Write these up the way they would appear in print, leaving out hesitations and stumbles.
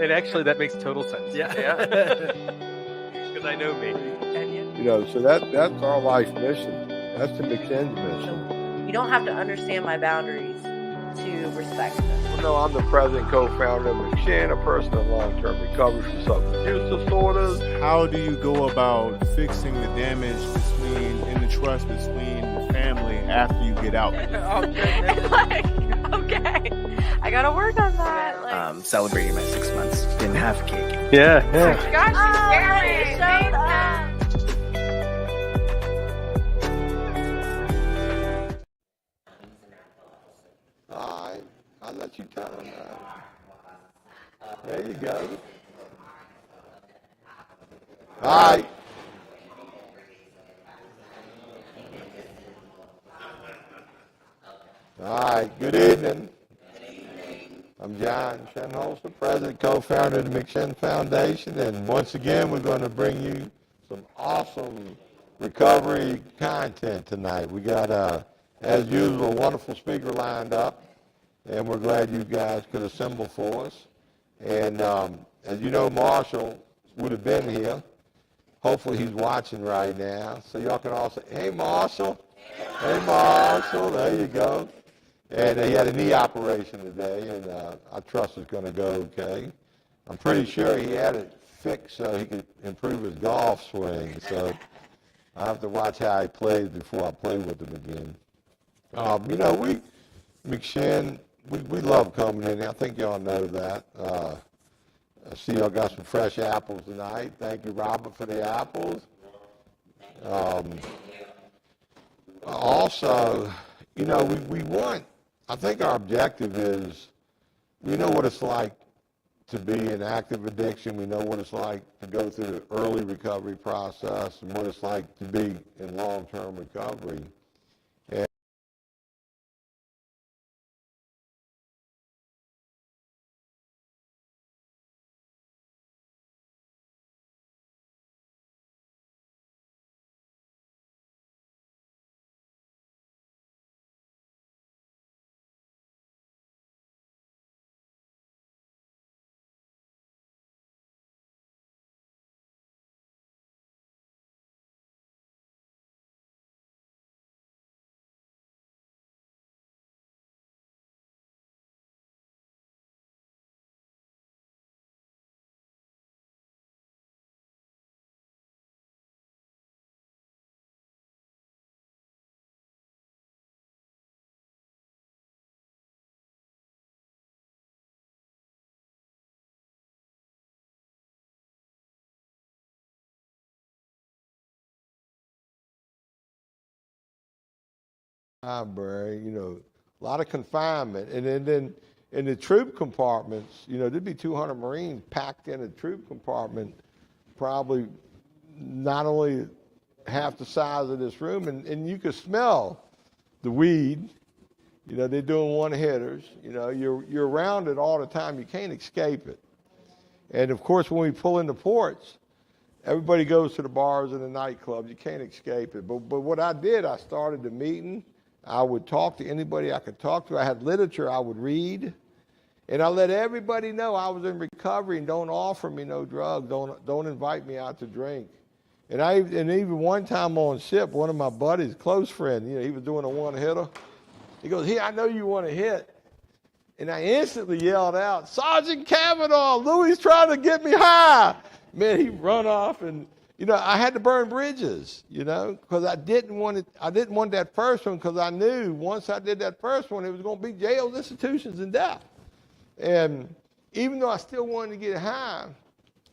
And actually, that makes total sense. Yeah. Because I know me. You know, so that's our life mission. That's the McShin's mission. You don't have to understand my boundaries to respect them. Well, no, I'm the president and co-founder of McShin, a person in long-term recovery from substance use disorders. How do you go about fixing the damage in the trust between the family after you get out? Okay, I gotta work on that. Celebrating my 6 months. Didn't have a cake. Yeah. Gosh, you showed up. All right, I'll let you tell them that. There you go. All right. All right, good evening. I'm John Shenholster, president, co-founder of the McShin Foundation, and once again, we're going to bring you some awesome recovery content tonight. We got, as usual, a wonderful speaker lined up, and we're glad you guys could assemble for us. And as you know, Marshall would have been here. Hopefully he's watching right now, so y'all can all say, hey, Marshall. Hey, Marshall. There you go. And he had a knee operation today, and I trust it's going to go okay. I'm pretty sure he had it fixed so he could improve his golf swing. So I have to watch how he plays before I play with him again. You know, McShin, we love coming in here. I think y'all know that. I see y'all got some fresh apples tonight. Thank you, Robert, for the apples. Also, you know, we want, I think our objective is, we know what it's like to be in active addiction. We know what it's like to go through the early recovery process and what it's like to be in long-term recovery. And library, you know, a lot of confinement. And then in the troop compartments, you know, there'd be 200 Marines packed in a troop compartment, probably not only half the size of this room, and you could smell the weed. You know, they're doing one-hitters. You know, you're around it all the time. You can't escape it. And, of course, when we pull into ports, everybody goes to the bars and the nightclubs. You can't escape it. But what I did, I started the meeting. I would talk to anybody I could talk to. I had literature I would read. And I let everybody know I was in recovery and don't offer me no drugs. Don't invite me out to drink. And even one time on ship, one of my buddies, close friend, you know, he was doing a one-hitter. He goes, "Here, I know you want to hit." And I instantly yelled out, "Sergeant Kavanaugh, Louis trying to get me high." Man, he run off, and you know, I had to burn bridges, you know, because I didn't want that first one, because I knew once I did that first one, it was going to be jails, institutions, and death. And even though I still wanted to get high,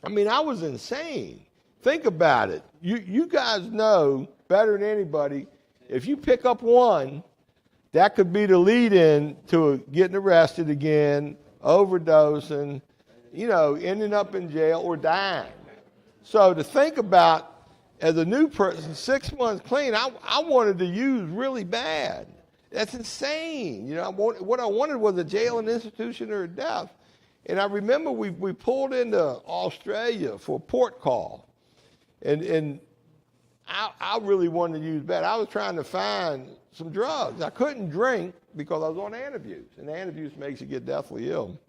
I mean, I was insane. Think about it. You guys know better than anybody, if you pick up one, that could be the lead-in to getting arrested again, overdosing, you know, ending up in jail or dying. So to think about, as a new person, 6 months clean, I wanted to use really bad. That's insane. You know, what I wanted was a jail, an institution, or a death. And I remember we pulled into Australia for a port call. And I really wanted to use bad. I was trying to find some drugs. I couldn't drink because I was on antabuse, and antabuse makes you get deathly ill.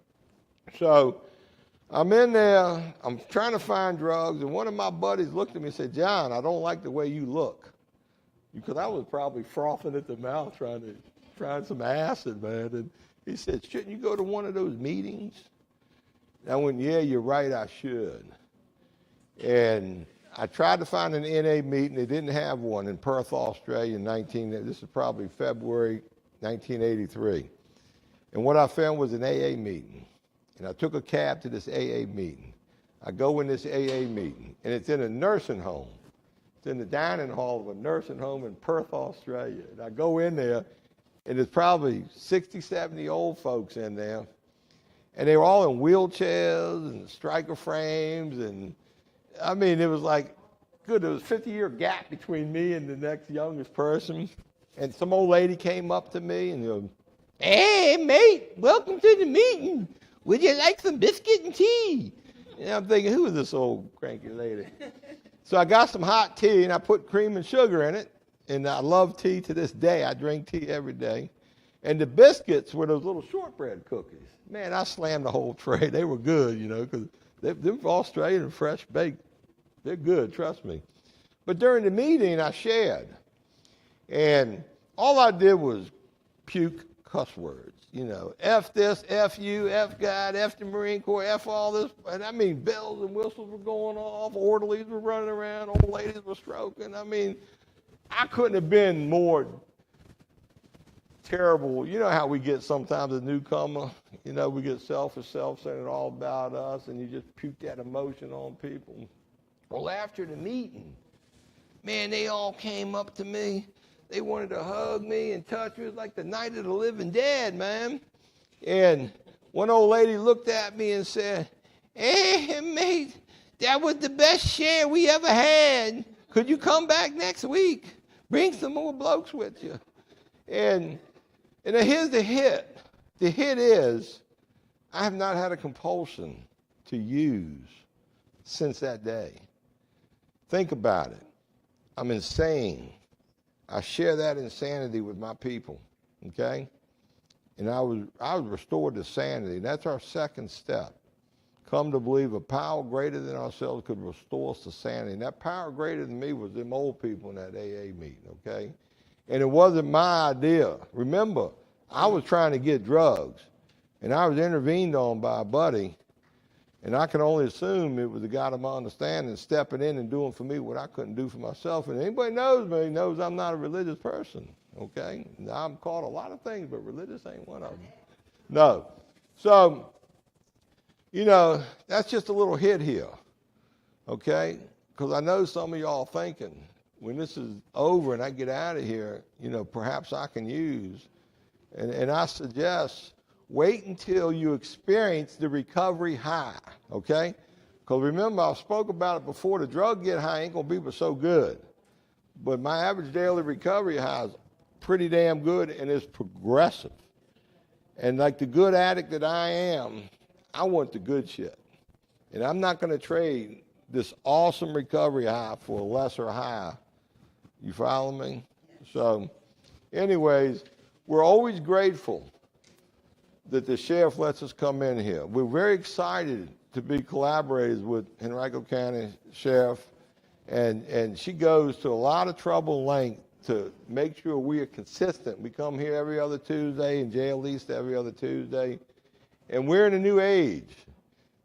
So I'm in there, I'm trying to find drugs, and one of my buddies looked at me and said, John, I don't like the way you look. Because I was probably frothing at the mouth trying some acid, man. And he said, shouldn't you go to one of those meetings? And I went, yeah, you're right, I should. And I tried to find an NA meeting. They didn't have one in Perth, Australia this is probably February 1983. And what I found was an AA meeting. And I took a cab to this AA meeting. I go in this AA meeting, and it's in a nursing home. It's in the dining hall of a nursing home in Perth, Australia. And I go in there, and there's probably 60, 70 old folks in there. And they were all in wheelchairs and striker frames. And, I mean, it was like, good, there was a 50-year gap between me and the next youngest person. And some old lady came up to me and goes, hey, mate, welcome to the meeting. Would you like some biscuit and tea? And I'm thinking, who is this old cranky lady? So I got some hot tea, and I put cream and sugar in it. And I love tea to this day. I drink tea every day. And the biscuits were those little shortbread cookies. Man, I slammed the whole tray. They were good, you know, because they're Australian and fresh baked. They're good, trust me. But during the meeting, I shared. And all I did was puke cuss words. You know, F this, F you, F God, F the Marine Corps, F all this. And I mean, bells and whistles were going off. Orderlies were running around. Old ladies were stroking. I mean, I couldn't have been more terrible. You know how we get sometimes a newcomer? You know, we get selfish, self-centered, all about us, and you just puke that emotion on people. Well, after the meeting, man, they all came up to me. They wanted to hug me and touch me. It was like the night of the living dead, man. And one old lady looked at me and said, hey, mate, that was the best share we ever had. Could you come back next week? Bring some more blokes with you. And here's the hit. The hit is, I have not had a compulsion to use since that day. Think about it. I'm insane. I share that insanity with my people, okay? And I was restored to sanity. That's our second step. Come to believe a power greater than ourselves could restore us to sanity. And that power greater than me was them old people in that AA meeting, okay? And it wasn't my idea. Remember, I was trying to get drugs, and I was intervened on by a buddy, and I can only assume it was the God of my understanding stepping in and doing for me what I couldn't do for myself. And anybody knows me knows I'm not a religious person, okay? Now, I'm called a lot of things, but religious ain't one of them. No. So, you know, that's just a little hit here, okay? Because I know some of y'all thinking, when this is over and I get out of here, you know, perhaps I can use. And I suggest wait until you experience the recovery high, okay? Because remember, I spoke about it before, the drug get high ain't going to be so good. But my average daily recovery high is pretty damn good, and it's progressive. And like the good addict that I am, I want the good shit. And I'm not going to trade this awesome recovery high for a lesser high. You follow me? So, anyways, we're always grateful that the sheriff lets us come in here. We're very excited to be collaborators with Henrico County Sheriff, and she goes to a lot of trouble and length to make sure we are consistent. We come here every other Tuesday and jail at least every other Tuesday, and we're in a new age.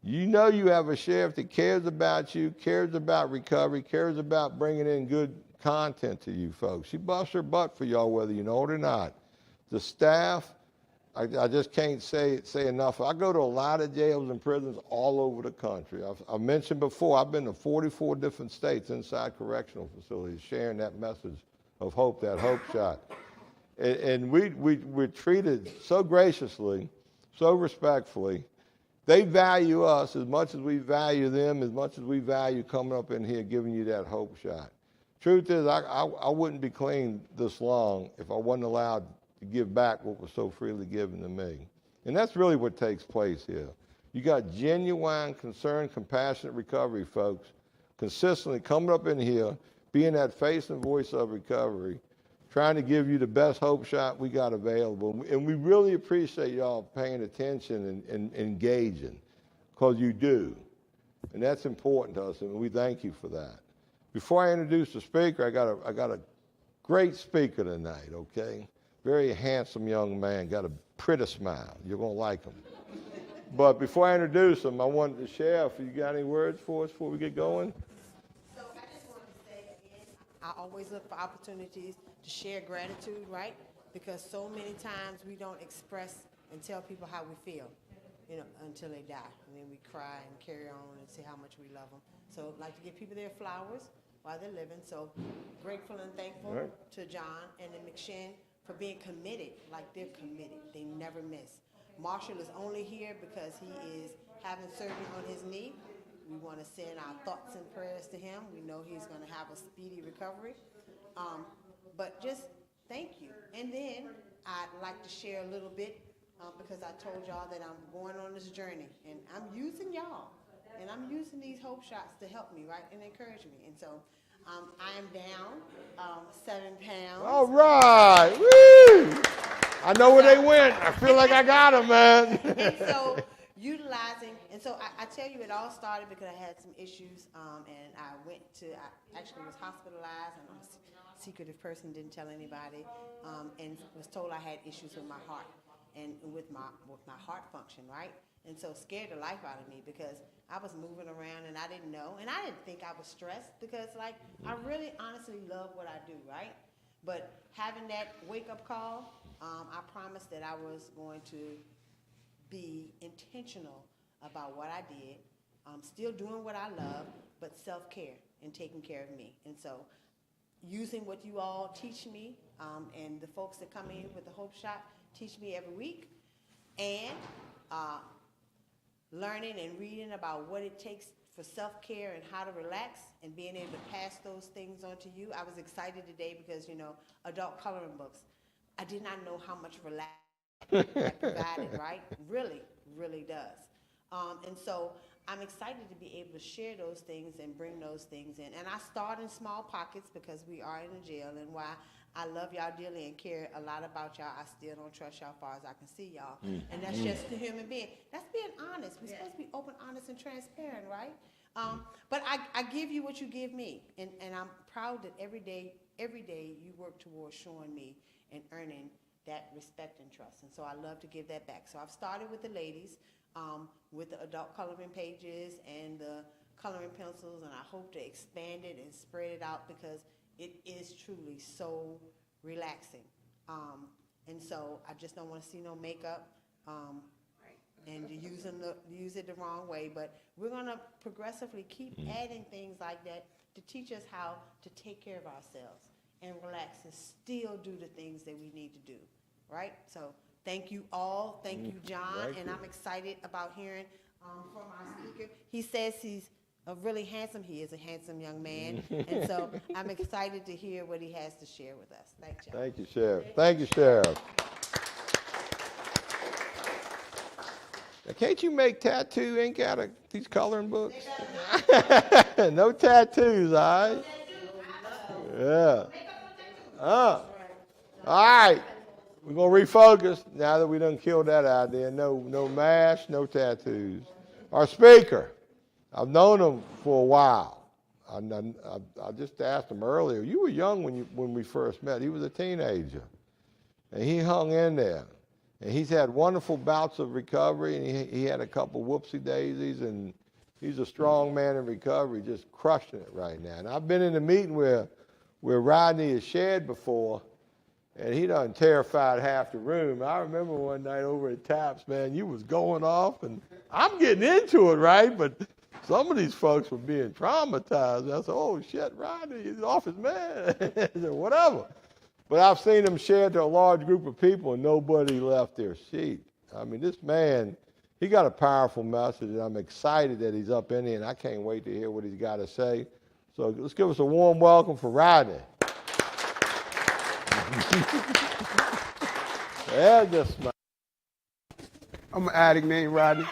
You know you have a sheriff that cares about you, cares about recovery, cares about bringing in good content to you folks. She busts her butt for y'all whether you know it or not. The staff, I just can't say enough. I go to a lot of jails and prisons all over the country. I've mentioned before, I've been to 44 different states inside correctional facilities sharing that message of hope, that hope shot. And we're treated so graciously, so respectfully. They value us as much as we value them, as much as we value coming up in here giving you that hope shot. Truth is, I wouldn't be clean this long if I wasn't allowed to give back what was so freely given to me. And that's really what takes place here. You got genuine, concerned, compassionate recovery folks consistently coming up in here, being that face and voice of recovery, trying to give you the best hope shot we got available. And we really appreciate y'all paying attention and engaging. because you do. And that's important to us, and we thank you for that. Before I introduce the speaker, I got a great speaker tonight, okay? Very handsome young man, got a pretty smile. You're going to like him. But before I introduce him, I wanted to share, if you got any words for us before we get going? So I just wanted to say again, I always look for opportunities to share gratitude, right? Because so many times we don't express and tell people how we feel, until they die. And then we cry and carry on and say how much we love them. So I'd like to give people their flowers while they're living. So grateful and thankful to John and the McShin for being committed, like they're committed. They never miss. Marshall is only here because he is having surgery on his knee. We want to send our thoughts and prayers to him. We know he's going to have a speedy recovery. But just thank you. And then I'd like to share a little bit because I told y'all that I'm going on this journey. And I'm using y'all. And I'm using these hope shots to help me, right, and encourage me. And so I am down 7 pounds. All right. Woo! I know where they went. I feel like I got them, man. And so I tell you, it all started because I had some issues, and I actually was hospitalized. I'm a secretive person, didn't tell anybody, and was told I had issues with my heart and with my heart function, right? And so scared the life out of me because I was moving around and I didn't know, and I didn't think I was stressed because, I really honestly love what I do, right? But having that wake-up call, I promised that I was going to be intentional about what I did, still doing what I love, but self-care and taking care of me. And so using what you all teach me, and the folks that come in with the Hope Shot teach me every week, and learning and reading about what it takes for self-care and how to relax and being able to pass those things on to you. I was excited today because, adult coloring books, I did not know how much relax that provided, right? Really, really does. And so I'm excited to be able to share those things and bring those things in. And I start in small pockets because we are in a jail, and why I love y'all dearly and care a lot about y'all, I still don't trust y'all as far as I can see y'all. And that's just the human being. That's being honest. We're supposed to be open, honest, and transparent, right? But I give you what you give me. And I'm proud that every day you work towards showing me and earning that respect and trust. And so I love to give that back. So I've started with the ladies, with the adult coloring pages and the coloring pencils, and I hope to expand it and spread it out because it is truly so relaxing. And so I just don't want to see no makeup and use it the wrong way. But we're going to progressively keep adding things like that to teach us how to take care of ourselves and relax and still do the things that we need to do, right? So thank you all. Thank you, John. And I'm excited about hearing from our speaker. He says he's he is a handsome young man. And so I'm excited to hear what he has to share with us. Thank you. Thank you, Sheriff. Thank you, Sheriff. Now, can't you make tattoo ink out of these coloring books? No tattoos, all right? Yeah. All right. We're going to refocus now that we done killed that idea. No mash, no tattoos. Our speaker, I've known him for a while. I just asked him earlier, you were young when we first met. He was a teenager. And he hung in there. And he's had wonderful bouts of recovery, and he had a couple whoopsie daisies, and he's a strong man in recovery, just crushing it right now. And I've been in a meeting where Rodney has shared before, and he done terrified half the room. I remember one night over at Taps, man, you was going off, and I'm getting into it, right? But some of these folks were being traumatized. I said, oh, shit, Rodney, he's off his man. I said, whatever. But I've seen him share to a large group of people, and nobody left their seat. I mean, this man, he got a powerful message, and I'm excited that he's up in here, and I can't wait to hear what he's got to say. So let's give us a warm welcome for Rodney. Yeah, just smile. I'm an addict named Rodney.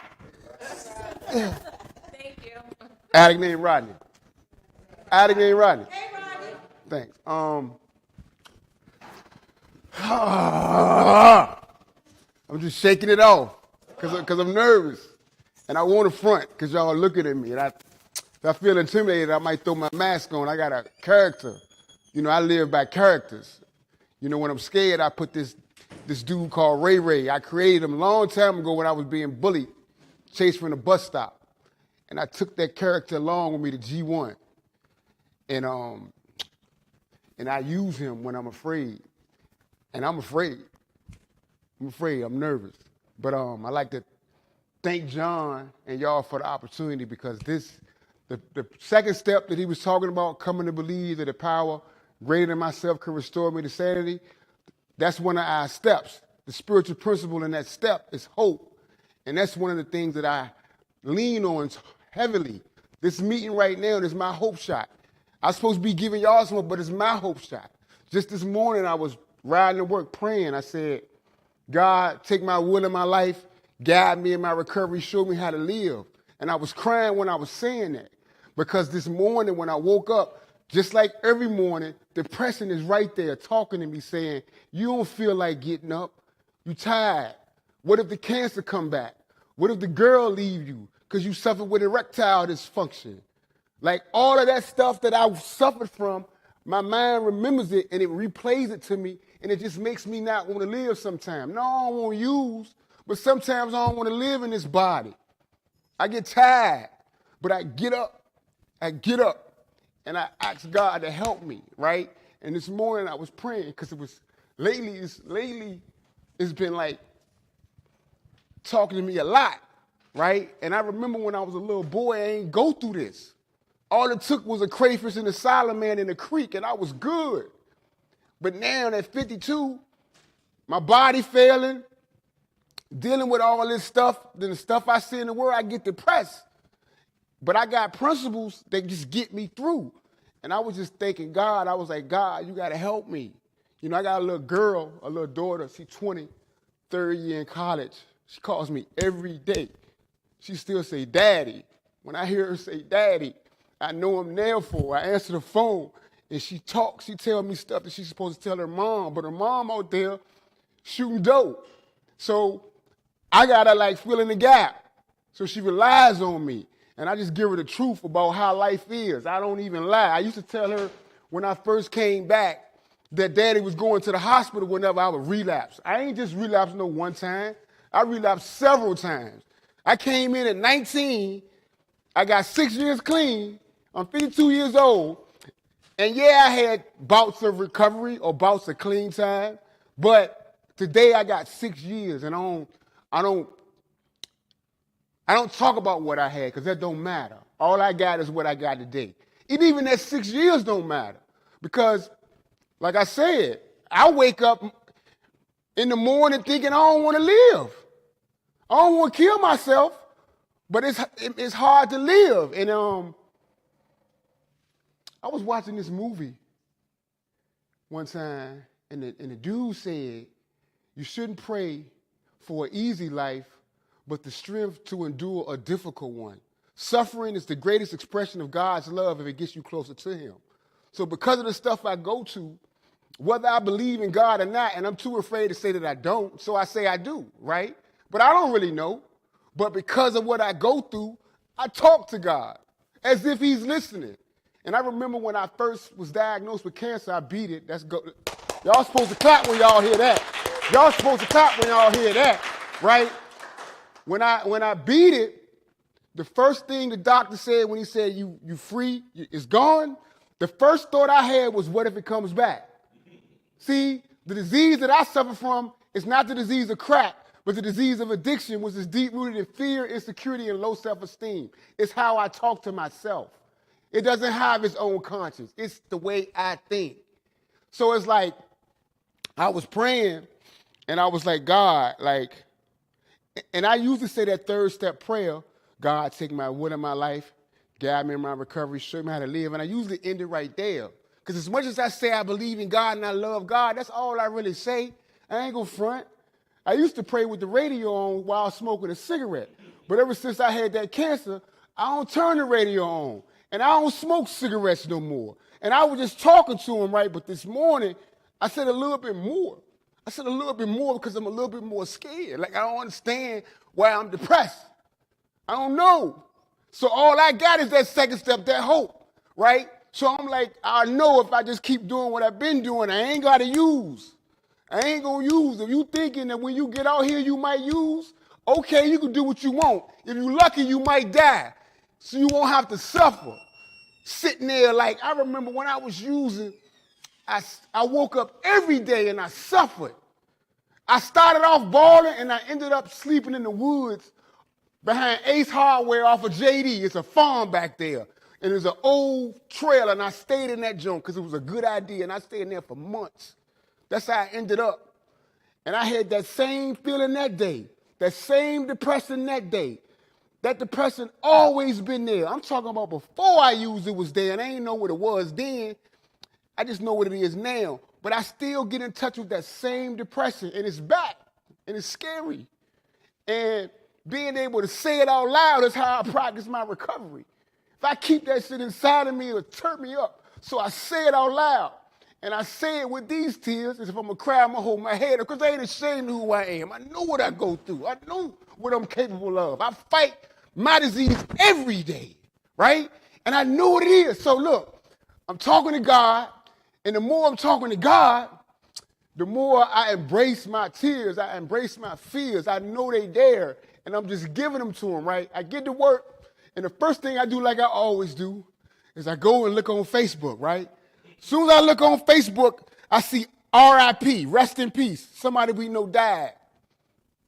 Thank you. Addict named Rodney. Addict named Rodney. Hey, Rodney. Thanks. I'm just shaking it off because I'm nervous. And I want to front because y'all are looking at me. And if I feel intimidated, I might throw my mask on. I got a character. You know, I live by characters. You know, when I'm scared, I put this dude called Ray Ray. I created him a long time ago when I was being bullied, chased from the bus stop. And I took that character along with me to G1. And I use him when I'm afraid. And I'm afraid. I'm nervous. But I like to thank John and y'all for the opportunity because the second step that he was talking about, coming to believe that a power greater than myself can restore me to sanity, that's one of our steps. The spiritual principle in that step is hope. And that's one of the things that I lean on heavily. This meeting right now is my hope shot. I'm supposed to be giving y'all some, but it's my hope shot. Just this morning, I was riding to work praying. I said, God, take my will in my life, guide me in my recovery, show me how to live. And I was crying when I was saying that because this morning when I woke up, just like every morning, depression is right there talking to me saying, you don't feel like getting up. You tired. What if the cancer come back? What if the girl leave you because you suffered with erectile dysfunction? Like all of that stuff that I suffered from, my mind remembers it and it replays it to me and it just makes me not want to live sometimes. No, I don't want to use, but sometimes I don't want to live in this body. I get tired, but I get up, and I ask God to help me, right? And this morning I was praying because it was lately it's been like talking to me a lot, right? And I remember when I was a little boy, I ain't go through this. All it took was a crayfish and a salamander in the creek, and I was good. But now at 52, my body failing, dealing with all this stuff, then the stuff I see in the world, I get depressed. But I got principles that just get me through. And I was just thanking God. I was like, God, you got to help me. You know, I got a little girl, a little daughter. She's 20, third year in college. She calls me every day. She still say, Daddy. When I hear her say, Daddy, I know I'm there for her. I answer the phone, and she talks. She tell me stuff that she's supposed to tell her mom, but her mom out there shooting dope. So I got to like fill in the gap. So she relies on me. And I just give her the truth about how life is. I don't even lie. I used to tell her when I first came back that Daddy was going to the hospital whenever I would relapse. I ain't just relapsed no one time. I relapsed several times. I came in at 19. I got 6 years clean. I'm 52 years old. And yeah, I had bouts of recovery or bouts of clean time. But today I got 6 years, and I don't talk about what I had because that don't matter. All I got is what I got today. And even that 6 years don't matter because, like I said, I wake up in the morning thinking I don't want to live. I don't want to kill myself, but it's hard to live. And I was watching this movie one time, and the dude said, you shouldn't pray for an easy life, but the strength to endure a difficult one. Suffering is the greatest expression of God's love if it gets you closer to him. So because of the stuff I go to, whether I believe in God or not, and I'm too afraid to say that I don't, so I say I do, right? But I don't really know. But because of what I go through, I talk to God as if he's listening. And I remember when I first was diagnosed with cancer, I beat it. Y'all supposed to clap when y'all hear that. Y'all supposed to clap when y'all hear that, right? When I beat it, the first thing the doctor said when he said, you free, it's gone, the first thought I had was, what if it comes back? See, the disease that I suffer from is not the disease of crack, but the disease of addiction, which is deep-rooted in fear, insecurity, and low self-esteem. It's how I talk to myself. It doesn't have its own conscience. It's the way I think. So it's like I was praying, and I was like, God, and I usually say that third step prayer, God, take my will in my life, guide me in my recovery, show me how to live. And I usually end it right there. Because as much as I say I believe in God and I love God, that's all I really say. I ain't gonna front. I used to pray with the radio on while smoking a cigarette. But ever since I had that cancer, I don't turn the radio on. And I don't smoke cigarettes no more. And I was just talking to him, right? But this morning, I said a little bit more. I said a little bit more because I'm a little bit more scared. Like, I don't understand why I'm depressed. I don't know. So all I got is that second step, that hope, right? So I'm like, I know if I just keep doing what I've been doing, I ain't got to use. I ain't going to use. If you thinking that when you get out here you might use, okay, you can do what you want. If you're lucky, you might die. So you won't have to suffer. Sitting there like, I remember when I was using, I woke up every day and I suffered. I started off balling and I ended up sleeping in the woods behind Ace Hardware off of JD. It's a farm back there. And there's an old trail, and I stayed in that joint because it was a good idea, and I stayed in there for months. That's how I ended up. And I had that same feeling that day, that same depression that day. That depression always been there. I'm talking about before I used it was there, and I ain't know what it was then. I just know what it is now. But I still get in touch with that same depression, and it's back, and it's scary. And being able to say it out loud is how I practice my recovery. If I keep that shit inside of me, it'll turn me up. So I say it out loud. And I say it with these tears, as if I'm going to cry, I'm going to hold my head up, because I ain't ashamed of who I am. I know what I go through. I know what I'm capable of. I fight my disease every day, right? And I know what it is. So look, I'm talking to God, and the more I'm talking to God, the more I embrace my tears, I embrace my fears. I know they there, and I'm just giving them to him, right? I get to work, and the first thing I do, like I always do, is I go and look on Facebook, right? As soon as I look on Facebook, I see RIP, rest in peace. Somebody we know died.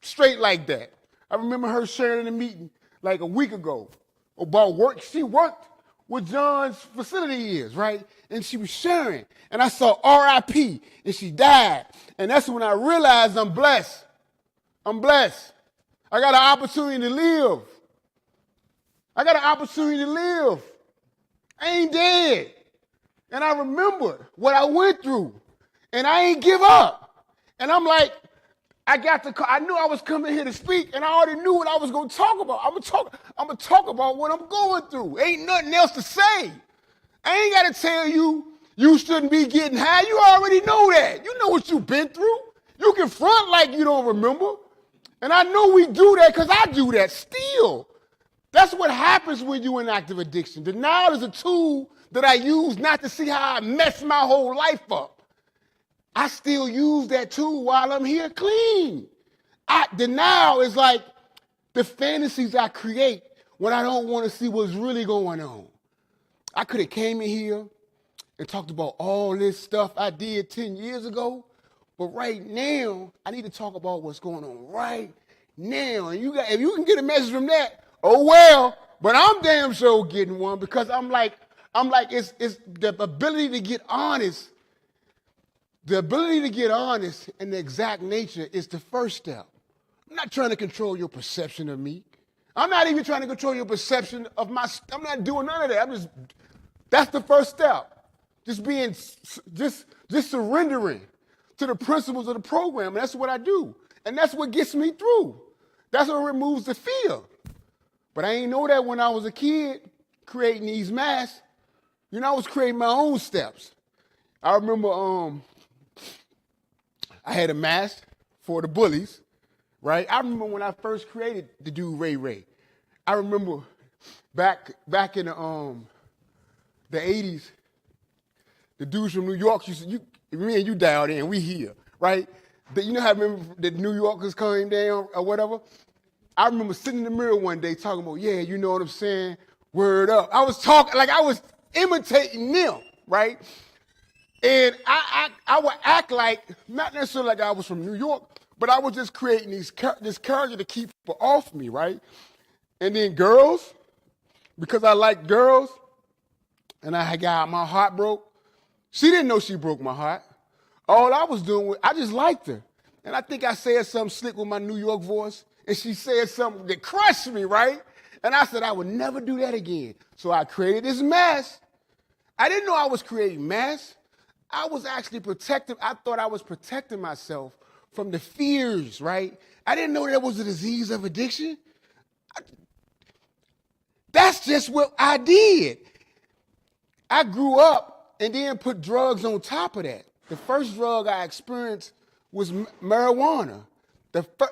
Straight like that. I remember her sharing in a meeting like a week ago about work. She worked where John's facility is, right? And she was sharing. And I saw RIP, and she died. And that's when I realized I'm blessed. I'm blessed. I got an opportunity to live. I got an opportunity to live. I ain't dead. And I remembered what I went through. And I ain't give up. And I'm like, I knew I was coming here to speak, and I already knew what I was going to talk about. I'm going to talk about what I'm going through. Ain't nothing else to say. I ain't got to tell you, you shouldn't be getting high. You already know that. You know what you've been through. You can front like you don't remember. And I know we do that because I do that still. That's what happens when you're in active addiction. Denial is a tool that I use not to see how I mess my whole life up. I still use that tool while I'm here clean. Denial is like the fantasies I create when I don't want to see what's really going on. I could have came in here and talked about all this stuff I did 10 years ago, but right now, I need to talk about what's going on right now. And if you can get a message from that, oh well, but I'm damn sure getting one, because I'm like, it's the ability to get honest. The ability to get honest in the exact nature is the first step. I'm not trying to control your perception of me. I'm not even trying to control your perception of I'm not doing none of that. That's the first step. Just surrendering to the principles of the program. And that's what I do. And that's what gets me through. That's what removes the fear. But I ain't know that when I was a kid creating these masks. I was creating my own steps. I remember I had a mask for the bullies, right? I remember when I first created the dude Ray Ray. I remember back in the 80s, the dudes from New York me and you dialed in, we here, right? You know how I remember the New Yorkers came down or whatever? I remember sitting in the mirror one day talking about, yeah, you know what I'm saying? Word up. I was talking, like I was imitating them, right? And I would act like, not necessarily like I was from New York, but I was just creating this character to keep people off me, right? And then girls, because I liked girls, and I got my heart broke. She didn't know she broke my heart. All I was doing I just liked her. And I think I said something slick with my New York voice, and she said something that crushed me, right? And I said I would never do that again. So I created this mask. I didn't know I was creating masks. I was actually protecting. I thought I was protecting myself from the fears, right? I didn't know that was a disease of addiction. That's just what I did. I grew up and then put drugs on top of that. The first drug I experienced was marijuana.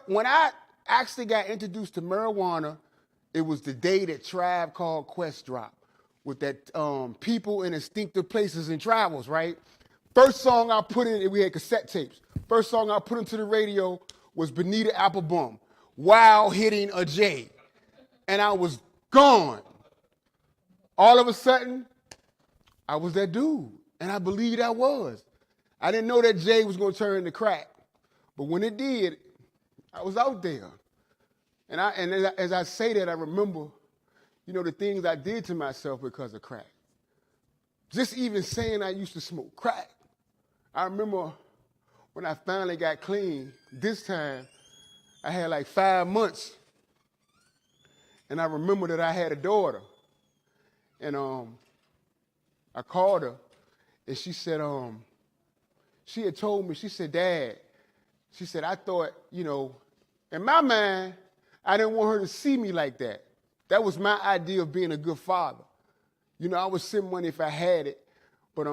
When I actually got introduced to marijuana It was the day that Tribe Called Quest dropped with that People in Instinctive Places and Travels, right? First song I put in, we had cassette tapes. First song I put into the radio was Bonita Applebum, While Hitting a J. And I was gone. All of a sudden, I was that dude. And I believed I was. I didn't know that J was going to turn into crack. But when it did, I was out there. And as I say that, I remember, the things I did to myself because of crack. Just even saying I used to smoke crack. I remember when I finally got clean, this time I had like 5 months. And I remember that I had a daughter. And I called her, and she said, she had told me, she said, Dad, she said, I thought, in my mind, I didn't want her to see me like that. That was my idea of being a good father. I would send money if I had it, but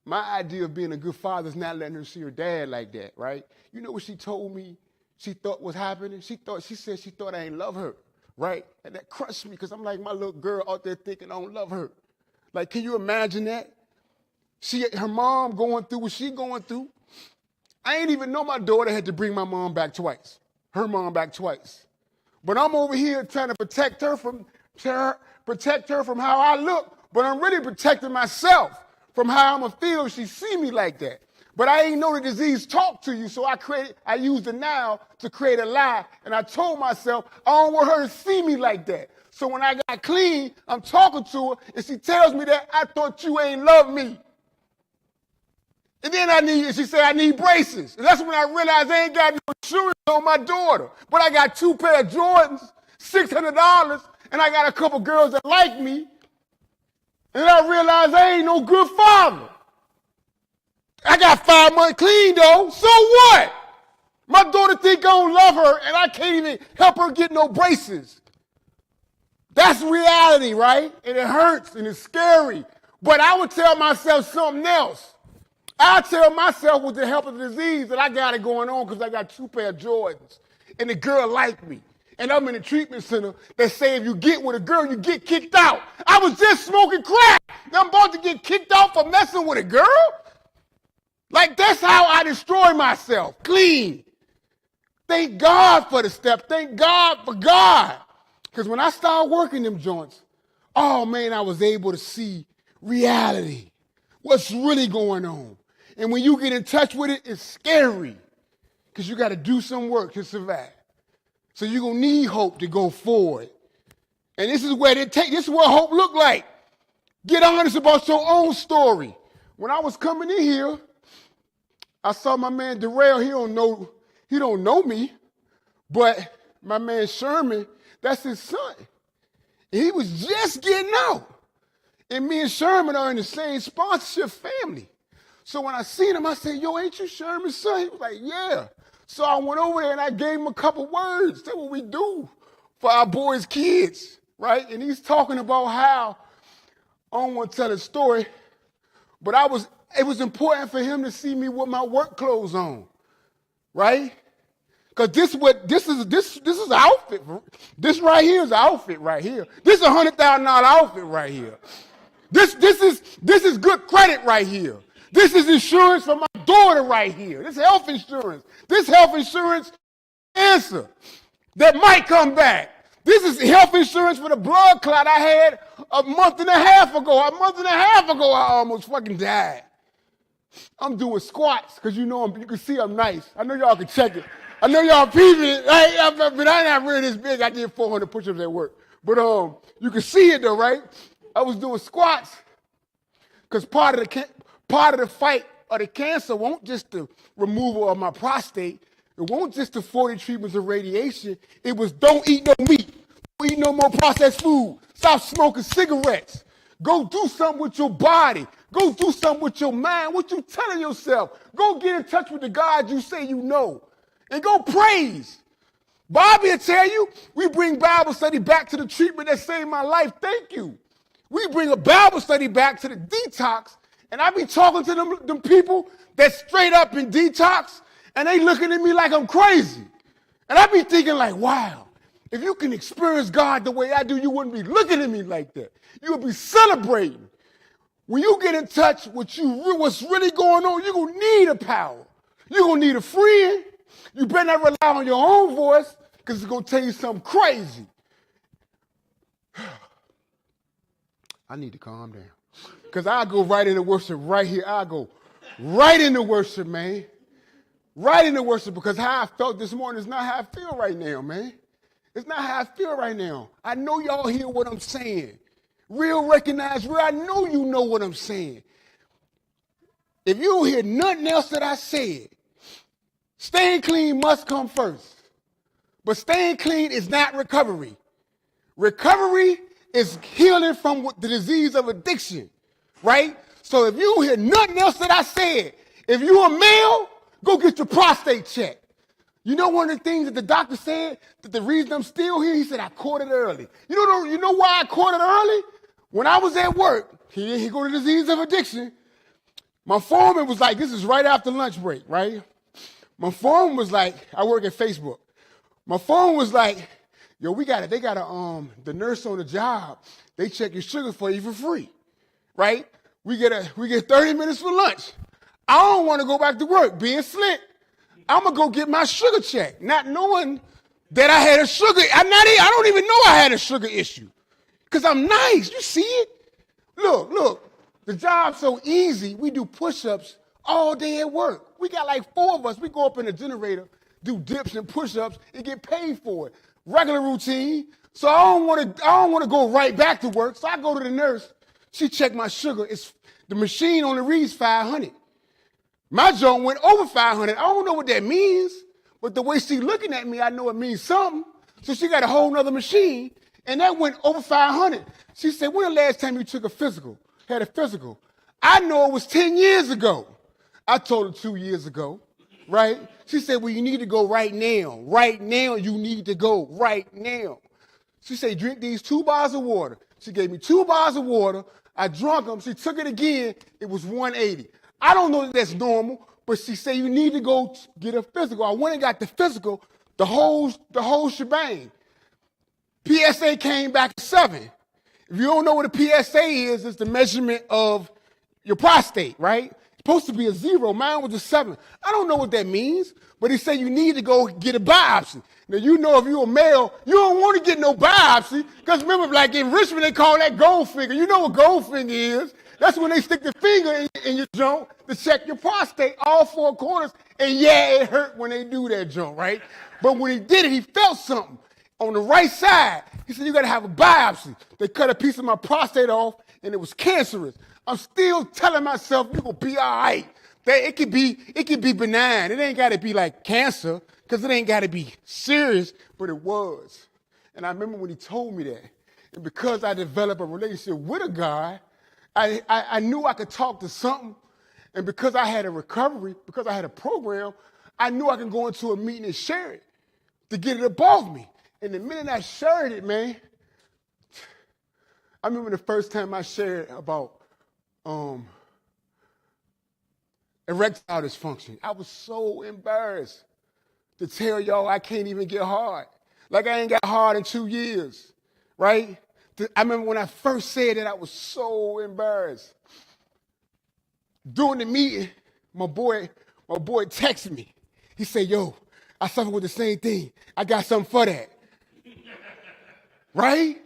my idea of being a good father is not letting her see her dad like that, right? You know what she told me she thought was happening? She said she thought I ain't love her, right? And that crushed me because I'm like my little girl out there thinking I don't love her. Like, can you imagine that? Her mom going through what she going through. I ain't even know my daughter had to bring my mom back twice. Her mom back twice. But I'm over here trying to protect her from how I look, but I'm really protecting myself from how I'm going to feel if she see me like that. But I ain't know the disease talk to you, so I used the now to create a lie, and I told myself I don't want her to see me like that. So when I got clean, I'm talking to her, and she tells me that I thought you ain't love me. And then she said I need braces. And that's when I realized I ain't got no insurance on my daughter. But I got 2 pair of Jordans, $600, and I got a couple girls that like me. And I realized I ain't no good father. I got 5 months clean though, so what? My daughter think I don't love her and I can't even help her get no braces. That's reality, right? And it hurts and it's scary. But I would tell myself something else. I tell myself with the help of the disease that I got it going on because I got 2 pair of Jordans and the girl liked me. And I'm in a treatment center that say if you get with a girl, you get kicked out. I was just smoking crack. Now I'm about to get kicked out for messing with a girl? Like, that's how I destroy myself, clean. Thank God for the step. Thank God for God. Because when I started working them joints, oh, man, I was able to see reality, what's really going on. And when you get in touch with it, it's scary because you got to do some work to survive. So you're going to need hope to go forward. And this is where this is what hope look like. Get honest about your own story. When I was coming in here, I saw my man Darrell. He don't know me, but my man Sherman, that's his son. And he was just getting out. And me and Sherman are in the same sponsorship family. So when I seen him, I said, yo, ain't you Sherman's son? He was like, yeah. So I went over there and I gave him a couple words. That's what we do for our boys' kids, right? And he's talking about how, I don't want to tell the story, but it was important for him to see me with my work clothes on, right? Because this is an outfit. This right here is an outfit right here. This is a $100,000 outfit right here. This is good credit right here. This is insurance for my daughter right here. This health insurance. This health insurance cancer that might come back. This is health insurance for the blood clot I had a month and a half ago. A month and a half ago, I almost fucking died. I'm doing squats because you can see I'm nice. I know y'all can check it. I know y'all peeping it. But I'm not really this big. I did 400 push-ups at work. But you can see it though, right? I was doing squats because part of the fight of the cancer won't just the removal of my prostate. It won't just the 40 treatments of radiation. It was don't eat no meat. Don't eat no more processed food. Stop smoking cigarettes. Go do something with your body. Go do something with your mind. What you telling yourself? Go get in touch with the God you say you know. And go praise. Bobby will tell you, we bring Bible study back to the treatment that saved my life. Thank you. We bring a Bible study back to the detox. And I be talking to them people that straight up in detox, and they looking at me like I'm crazy. And I be thinking like, wow, If you can experience God the way I do, you wouldn't be looking at me like that. You would be celebrating. When you get in touch with what's really going on, you're going to need a power. You're going to need a friend. You better not rely on your own voice because it's going to tell you something crazy. I need to calm down. Because I go right into worship right here. I go right into worship, man. Right into worship, because how I felt this morning is not how I feel right now, man. It's not how I feel right now. I know y'all hear what I'm saying. Real recognize real. I know you know what I'm saying. If you don't hear nothing else that I said, staying clean must come first. But staying clean is not recovery. Recovery is healing from the disease of addiction, right? So if you don't hear nothing else that I said, if you're a male, go get your prostate checked. You know one of the things that the doctor said, that the reason I'm still here, he said, I caught it early. You know why I caught it early? When I was at work, he go to disease of addiction. My foreman was like, this is right after lunch break, right? My foreman was like, I work at Facebook. My foreman was like, yo, they got the nurse on the job, they check your sugar for you for free, right? We get 30 minutes for lunch. I don't want to go back to work being slick. I'm going to go get my sugar checked, not knowing that I had a sugar. I don't even know I had a sugar issue because I'm nice. You see it? Look, the job's so easy. We do push-ups all day at work. We got like 4 of us. We go up in the generator, do dips and push-ups, and get paid for it. Regular routine. So I don't want to go right back to work. So I go to the nurse. She checked my sugar. The machine only reads 500. My joint went over 500. I don't know what that means, but the way she looking at me, I know it means something. So she got a whole nother machine, and that went over 500. She said, when the last time you took had a physical? I know it was 10 years ago. I told her 2 years ago, right? She said, well, you need to go right now. Right now, you need to go right now. She said, drink these 2 bars of water. She gave me 2 bars of water. I drank them. She took it again. It was 180. I don't know that that's normal, but she said you need to go get a physical. I went and got the physical, the whole shebang. PSA came back at 7. If you don't know what a PSA is, it's the measurement of your prostate, right? It's supposed to be a 0. Mine was a 7. I don't know what that means, but he said you need to go get a biopsy. Now, you know if you're a male, you don't want to get no biopsy, because remember, like in Richmond, they call that Goldfinger. You know what Goldfinger is. That's when they stick the finger in your joint to check your prostate, all 4 corners. And yeah, it hurt when they do that joint, right? But when he did it, he felt something on the right side. He said, you got to have a biopsy. They cut a piece of my prostate off, and it was cancerous. I'm still telling myself, you're going to be all right. That it could be benign. It ain't got to be like cancer, because it ain't got to be serious, but it was. And I remember when he told me that. And because I developed a relationship with a guy, I knew I could talk to something, and because I had a recovery, because I had a program, I knew I could go into a meeting and share it to get it above me. And the minute I shared it, man, I remember the first time I shared about erectile dysfunction. I was so embarrassed to tell y'all I can't even get hard. Like I ain't got hard in 2 years, right? I remember when I first said it, I was so embarrassed. During the meeting, my boy texted me. He said, yo, I suffer with the same thing. I got something for that. Right?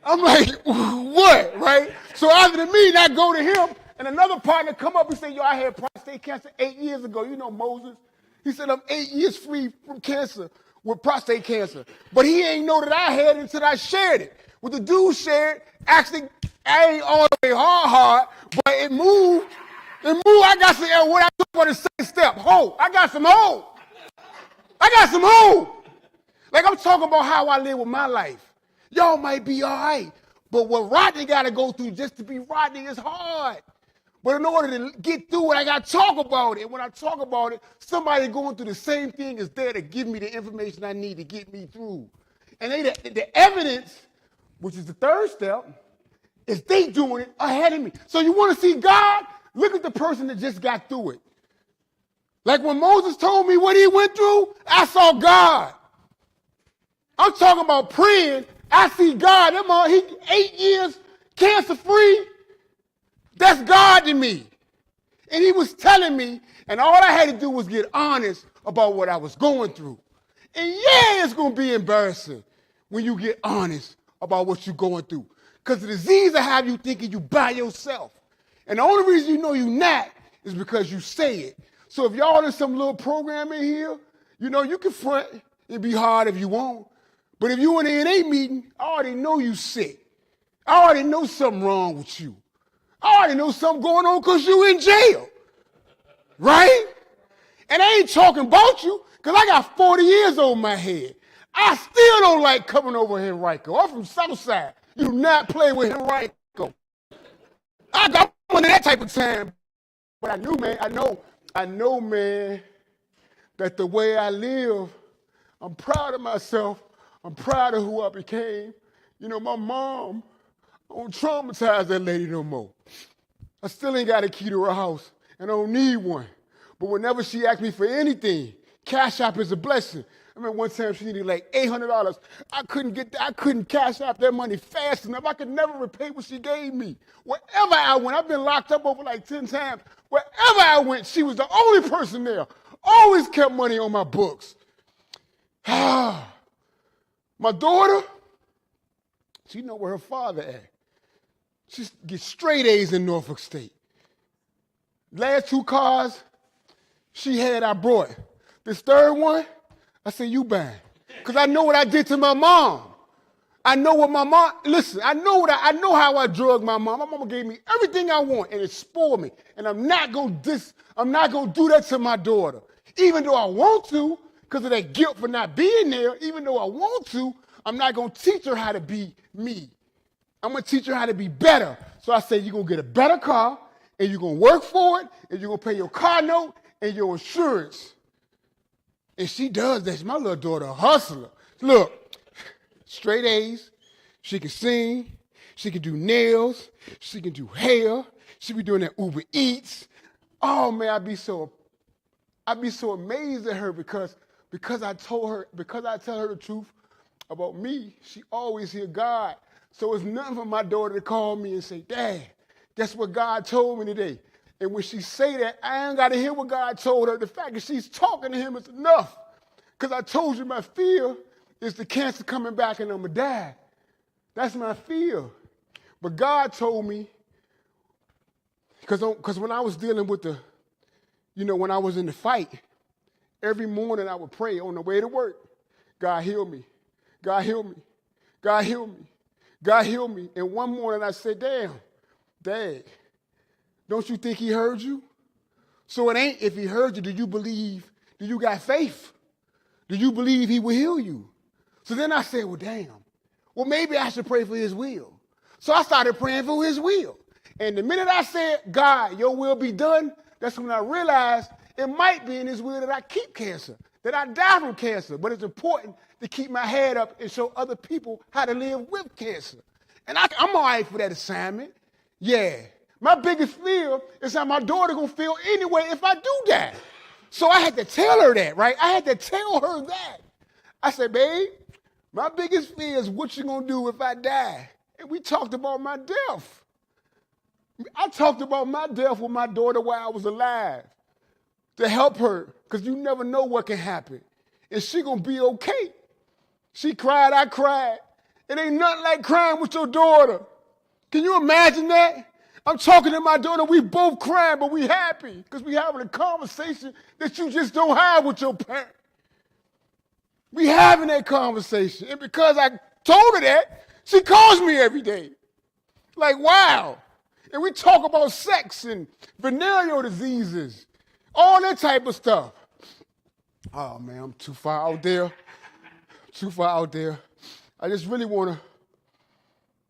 I'm like, what, right? So after the meeting, I go to him, and another partner come up and say, yo, I had prostate cancer 8 years ago. You know Moses. He said, I'm 8 years free from cancer, with prostate cancer. But he ain't know that I had it until I shared it. What the dude shared, actually, I ain't all the way hard, but it moved. I got some, what I took for the second step, hope. I got some hope. Like I'm talking about how I live with my life. Y'all might be all right, but what Rodney got to go through just to be Rodney is hard. But in order to get through it, I got to talk about it. When I talk about it, somebody going through the same thing is there to give me the information I need to get me through. And the evidence, which is the third step, is they doing it ahead of me. So you want to see God? Look at the person that just got through it. Like when Moses told me what he went through, I saw God. I'm talking about praying. I see God. He 8 years cancer free. That's God to me. And he was telling me, and all I had to do was get honest about what I was going through. And yeah, it's going to be embarrassing when you get honest about what you're going through. Because the disease will have you thinking you by yourself. And the only reason you know you're not is because you say it. So if y'all in some little program in here, you can front. It'd be hard if you want. But if you in the NA meeting, I already know you sick. I already know something wrong with you. I already know something going on because you in jail. Right? And I ain't talking about you because I got 40 years on my head. I still don't like coming over Henrico. I'm from Southside. You do not play with Henrico. I got one of that type of time. But I knew, man, I know, man, that the way I live, I'm proud of myself. I'm proud of who I became. My mom, I don't traumatize that lady no more. I still ain't got a key to her house, and I don't need one. But whenever she asks me for anything, Cash App is a blessing. I remember one time she needed like $800. I couldn't Cash App that money fast enough. I could never repay what she gave me. Wherever I went, I've been locked up over like 10 times. Wherever I went, she was the only person there. Always kept money on my books. My daughter, she know where her father at. She gets straight A's in Norfolk State. Last 2 cars she had, I brought. This third one, I said, you buying. Because I know what I did to my mom. I know what my mom, listen, I know how I drugged my mom. My mama gave me everything I want and it spoiled me. And I'm not gonna do that to my daughter. Even though I want to, because of that guilt for not being there, even though I want to, I'm not gonna teach her how to be me. I'm gonna teach her how to be better. So I said, you're gonna get a better car, and you're gonna work for it, and you're gonna pay your car note and your insurance. And she does that. My little daughter, a hustler. Look, straight A's. She can sing. She can do nails. She can do hair. She be doing that Uber Eats. Oh man, I'd be so amazed at her because I tell her the truth about me. She always hear God. So it's nothing for my daughter to call me and say, Dad, guess what God told me today? And when she say that, I ain't got to hear what God told her. The fact that she's talking to him is enough. Because I told you my fear is the cancer coming back and I'm going to die. That's my fear. But God told me, because when I was dealing with when I was in the fight, every morning I would pray on the way to work, God heal me. God heal me. God heal me. God heal me. And one morning I said, damn, Dad, don't you think he heard you? So it ain't if he heard you, do you got faith? Do you believe he will heal you? So then I said, well, damn. Well, maybe I should pray for his will. So I started praying for his will. And the minute I said, God, your will be done, that's when I realized it might be in his will that I keep cancer, that I die from cancer. But it's important to keep my head up and show other people how to live with cancer. And I'm all right for that assignment. Yeah. My biggest fear is how my daughter gonna feel anyway if I do that. So I had to tell her that, right? I had to tell her that. I said, babe, my biggest fear is what you gonna do if I die. And we talked about my death. I talked about my death with my daughter while I was alive to help her, because you never know what can happen. And she gonna be okay. She cried, I cried. It ain't nothing like crying with your daughter. Can you imagine that? I'm talking to my daughter, we both crying, but we happy because we having a conversation that you just don't have with your parent. We having that conversation. And because I told her that, she calls me every day. Like, wow. And we talk about sex and venereal diseases, all that type of stuff. Oh, man, I'm too far out there. Too far out there. I just really want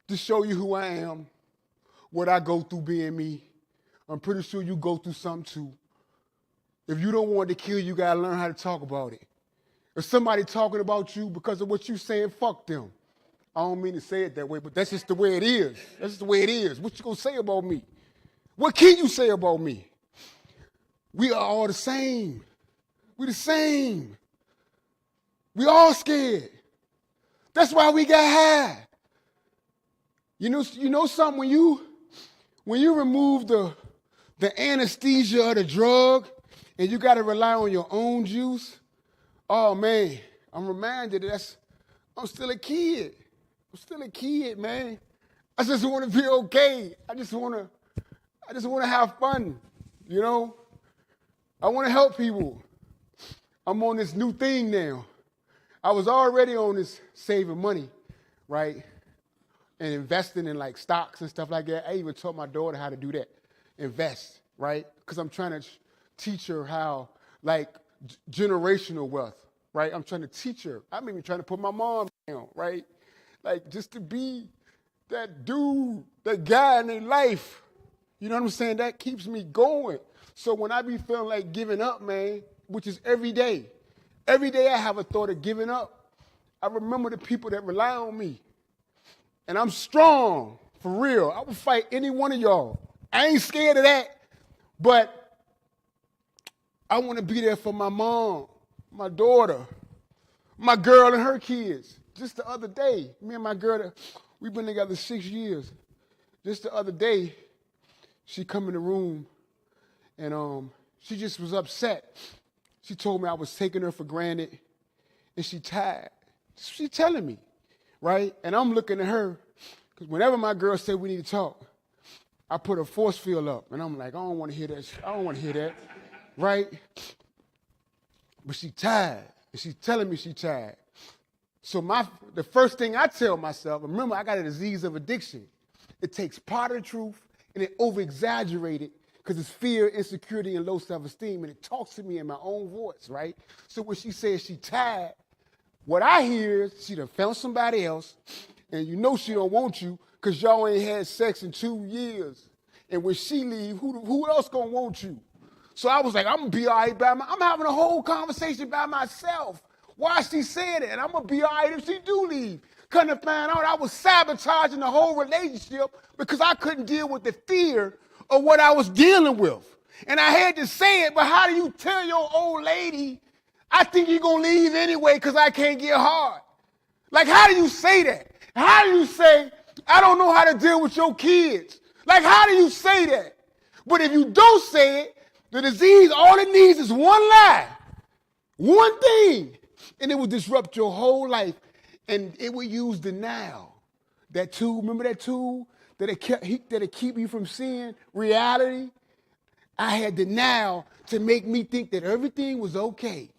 to show you who I am, what I go through being me. I'm pretty sure you go through something too. If you don't want to kill you, got to learn how to talk about it. If somebody talking about you because of what you saying, fuck them. I don't mean to say it that way, but that's just the way it is. That's just the way it is. What you gonna say about me? What can you say about me? We are all the same. We the same. We all scared. That's why we got high. You know something, when you remove the anesthesia of the drug and you got to rely on your own juice, oh man, I'm reminded that I'm still a kid. I'm still a kid, man. I just want to be okay. I just want to have fun, you know? I want to help people. I'm on this new thing now. I was already on this saving money, right? And investing in like stocks and stuff like that. I even taught my daughter how to do that. Invest, right? Because I'm trying to teach her how, like, generational wealth, right? I'm trying to teach her. I'm even trying to put my mom down, right? Like, just to be that dude, that guy in their life. You know what I'm saying? That keeps me going. So when I be feeling like giving up, man, which is every day I have a thought of giving up. I remember the people that rely on me. And I'm strong, for real. I will fight any one of y'all. I ain't scared of that. But I want to be there for my mom, my daughter, my girl and her kids. Just the other day, me and my girl, we've been together 6 years. Just the other day, she come in the room and she just was upset. She told me I was taking her for granted and she tired. She telling me, right? And I'm looking at her because whenever my girl said we need to talk, I put a force field up and I'm like, I don't want to hear that. I don't want to hear that, right? But she tired and she's telling me she tired. So the first thing I tell myself, remember I got a disease of addiction. It takes part of the truth and it over-exaggerates it because it's fear, insecurity, and low self-esteem, and it talks to me in my own voice, right? So when she says she tired, what I hear is she done found somebody else, and you know she don't want you because y'all ain't had sex in 2 years. And when she leave, who else gonna want you? So I was like, I'm gonna be all right I'm having a whole conversation by myself. Why she said it? And I'm gonna be all right if she do leave. Couldn't have found out I was sabotaging the whole relationship because I couldn't deal with the fear of what I was dealing with. And I had to say it, but how do you tell your old lady, I think you're gonna leave anyway because I can't get hard? Like, how do you say that? How do you say, I don't know how to deal with your kids? Like, how do you say that? But if you don't say it, the disease, all it needs is one lie, one thing, and it will disrupt your whole life. And it will use denial. That tool, remember that tool that it keep you from seeing reality? I had denial to make me think that everything was okay.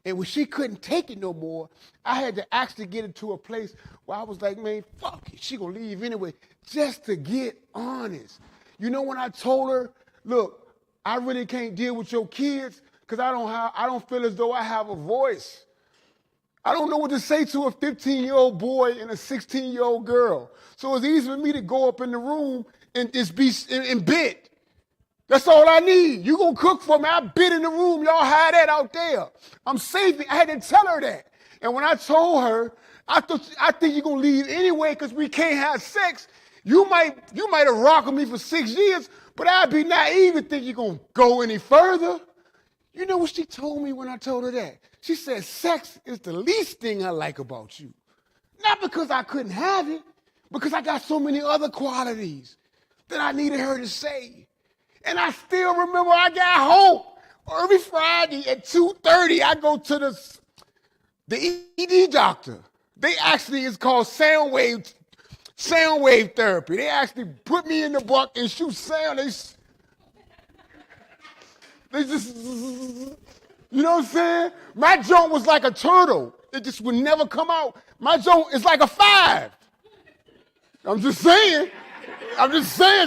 And when she couldn't take it no more, I had to actually get into a place where I was like, man, fuck it. She gonna leave anyway, just to get honest. You know when I told her, look, I really can't deal with your kids because I don't feel as though I have a voice. I don't know what to say to a 15-year-old boy and a 16-year-old girl. So it's easy for me to go up in the room and just be in bed. That's all I need. You gonna cook for me? I bid in the room. Y'all hide that out there. I'm saving. I had to tell her that. And when I told her, I think you're gonna leave anyway because we can't have sex. You might have rocked with me for 6 years, but I'd be naive to think you're gonna go any further. You know what she told me when I told her that? She said, sex is the least thing I like about you. Not because I couldn't have it, because I got so many other qualities that I needed her to say. And I still remember I got home every Friday at 2:30. I go to the ED doctor. They actually, it's called sound wave therapy. They actually put me in the buck and shoot sound. They just, you know what I'm saying? My joint was like a turtle. It just would never come out. My joint is like a 5. I'm just saying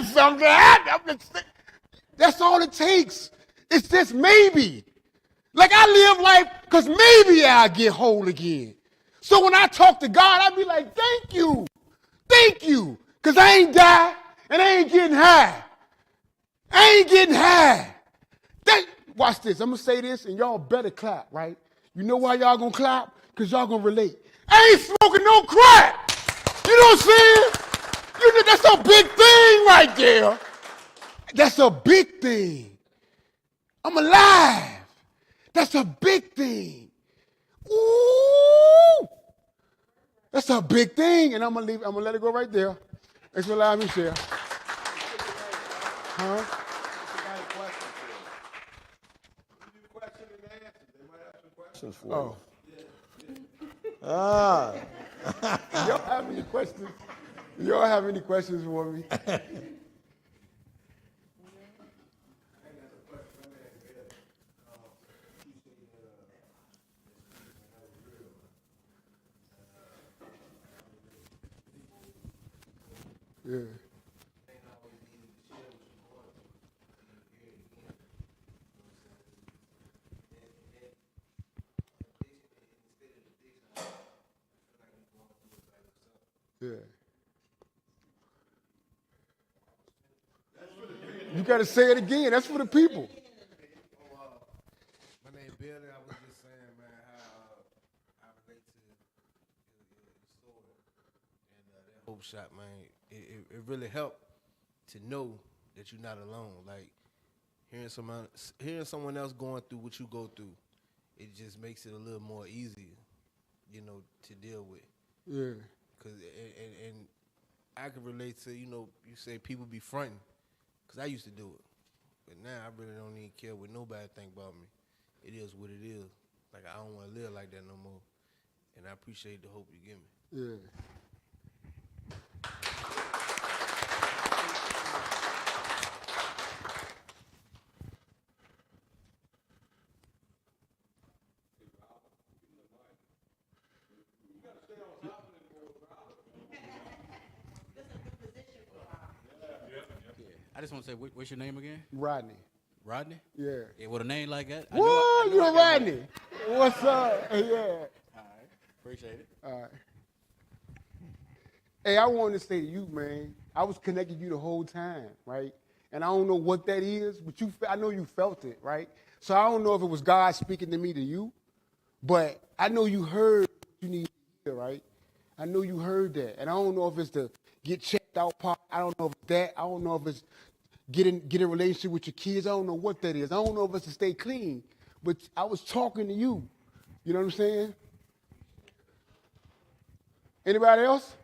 something. That's all it takes. It's just maybe. Like I live life because maybe I'll get whole again. So when I talk to God, I be like, thank you. Because I ain't die and I ain't getting high. Watch this. I'm going to say this and y'all better clap, right? You know why y'all going to clap? Because y'all going to relate. I ain't smoking no crack. You know what I'm saying? That's a big thing right there. That's a big thing. I'm alive. That's a big thing. Ooh. That's a big thing, and I'm gonna let it go right there. Thanks for allowing me to share. Huh? Questions for Oh. Ah. Y'all have any questions? Y'all have any questions for me? Yeah. Yeah. You got to say it again. That's for the people. My name Billy. I was just saying, man, how I relate to your story and that hope shot, man. It really helped to know that you're not alone. Like hearing someone else going through what you go through, it just makes it a little more easier, to deal with. Yeah. And I can relate to, you say people be fronting, because I used to do it. But now I really don't even care what nobody think about me. It is what it is. Like, I don't want to live like that no more. And I appreciate the hope you give me. Yeah. I just want to say, what's your name again? Rodney. Rodney? Yeah. Yeah, with a name like that? Whoa, you're Rodney. What's up? Yeah. All right. Appreciate it. All right. Hey, I wanted to say to you, man, I was connecting you the whole time, right? And I don't know what that is, but I know you felt it, right? So I don't know if it was God speaking to me to you, but I know you heard what you need to hear, right? I know you heard that. And I don't know if it's the get checked out part. I don't know if it's that. I don't know if it's get a relationship with your kids. I don't know what that is. I don't know if it's to stay clean. But I was talking to you. You know what I'm saying? Anybody else?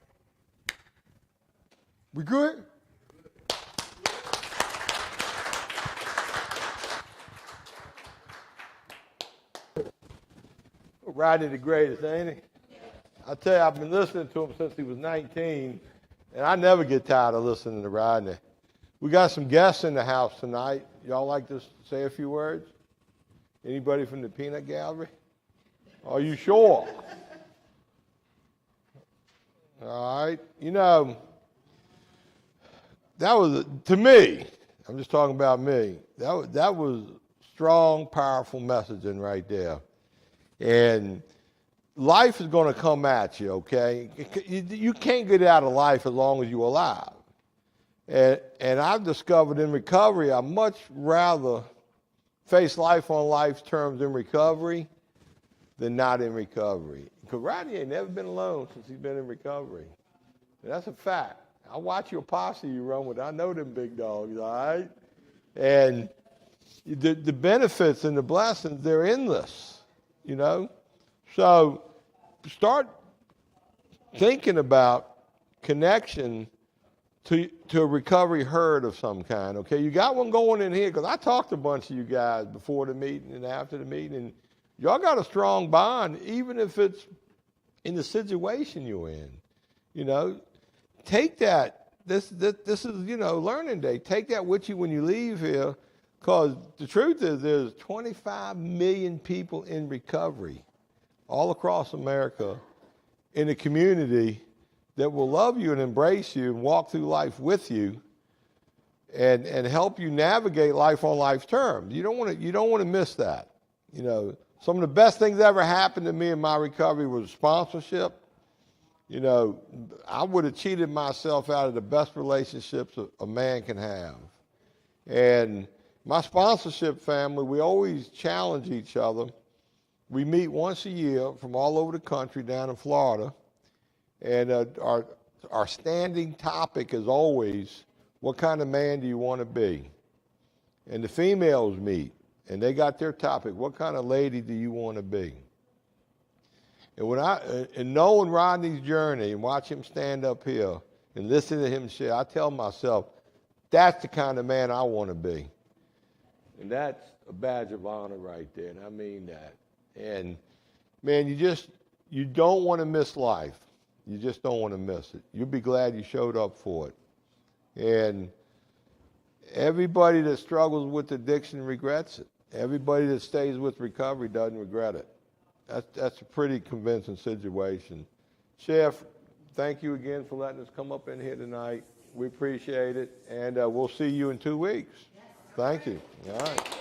We good? Rodney the greatest, ain't he? I tell you, I've been listening to him since he was 19, and I never get tired of listening to Rodney. We got some guests in the house tonight. Y'all like to say a few words? Anybody from the peanut gallery? Are you sure? All right. That was, to me, I'm just talking about me, that was strong, powerful messaging right there. And life is going to come at you, okay? You can't get out of life as long as you're alive. And I've discovered in recovery, I much rather face life on life's terms in recovery than not in recovery. Because Rodney ain't never been alone since he's been in recovery. And that's a fact. I watch your posse you run with. I know them big dogs, all right? And the benefits and the blessings, they're endless, So start thinking about connection to a recovery herd of some kind, okay? You got one going in here, because I talked to a bunch of you guys before the meeting and after the meeting, and y'all got a strong bond, even if it's in the situation you're in, Take that. This is, learning day. Take that with you when you leave here, because the truth is there's 25 million people in recovery all across America in a community that will love you and embrace you and walk through life with you and help you navigate life on life's terms. You don't want to miss that. Some of the best things that ever happened to me in my recovery was sponsorship. I would have cheated myself out of the best relationships a man can have. And my sponsorship family, we always challenge each other. We meet once a year from all over the country down in Florida. And our standing topic is always, what kind of man do you want to be? And the females meet, and they got their topic, what kind of lady do you want to be? And knowing Rodney's journey and watch him stand up here and listen to him share, I tell myself, that's the kind of man I want to be. And that's a badge of honor right there, and I mean that. And, man, you don't want to miss life. You just don't want to miss it. You'll be glad you showed up for it. And everybody that struggles with addiction regrets it. Everybody that stays with recovery doesn't regret it. That's a pretty convincing situation. Chef, thank you again for letting us come up in here tonight. We appreciate it, and we'll see you in 2 weeks. Thank you. All right.